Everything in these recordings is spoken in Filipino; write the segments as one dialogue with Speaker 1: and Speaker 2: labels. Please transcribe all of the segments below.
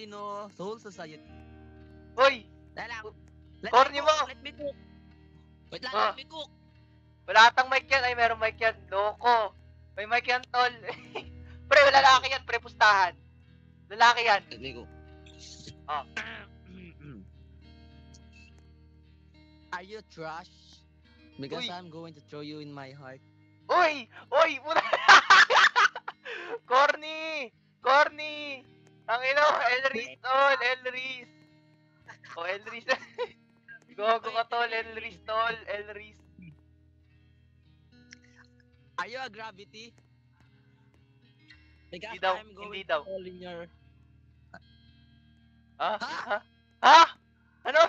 Speaker 1: Filipino Soul Society.
Speaker 2: Hoy! Corny mo!
Speaker 1: Let me cook. Wait lang,
Speaker 2: Ah.
Speaker 1: let me cook.
Speaker 2: Wala atang mic yan. Ay, meron mic yan. Loko. May mic yan, tol. Pre, lalaki yan. Pre, pustahan. Lalaki yan.
Speaker 1: Let me cook.
Speaker 2: Ah.
Speaker 1: Are you trash? Because
Speaker 2: Uy.
Speaker 1: I'm going to throw you in my heart.
Speaker 2: Uy! Uy! Muna! Corny! Corny! Ang ino, Elris, tol. Elris. O, Elris. Gogo ka, tol. Elris, tol. Elris.
Speaker 1: Are you a gravity? Because
Speaker 2: Hindi daw,
Speaker 1: I'm going
Speaker 2: hindi
Speaker 1: to
Speaker 2: daw.
Speaker 1: fall in your...
Speaker 2: Ha?
Speaker 1: Ha?
Speaker 2: Ha? Ha? Ano?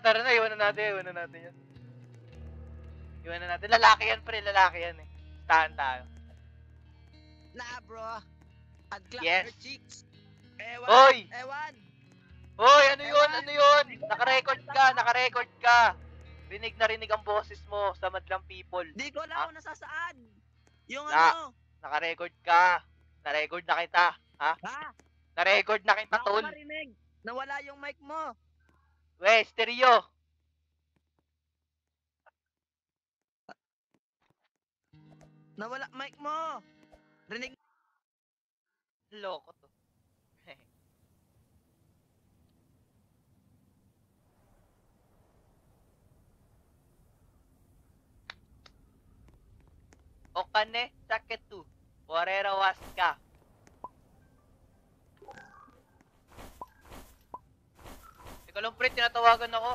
Speaker 2: Tara na, iwan na natin yan. Iwan na natin. Lalaki yan, pre. Lalaki yan, eh. Tahan tayo.
Speaker 1: Nah, bro. I'd clap
Speaker 2: Yes.
Speaker 1: your cheeks. Ewan.
Speaker 2: Hoy!
Speaker 1: Ewan.
Speaker 2: Hoy, ano yun? Ano yun? Naka-record ka. Rinig na rinig ang boses mo sa madlang people.
Speaker 1: Di ko alam kung nasasaan. Yung
Speaker 2: Na.
Speaker 1: ano.
Speaker 2: Naka-record ka. Na-record na kita. Ha?
Speaker 1: Ha?
Speaker 2: Na-record na kita,
Speaker 1: Baka
Speaker 2: tol.
Speaker 1: marinig. Nawala yung mic mo.
Speaker 2: We, stereo.
Speaker 1: Nawala mic mo. Rinig.
Speaker 2: Loko to. Okane saketu. Warera waska. Ikaw lang, pre, tinatawagan ako.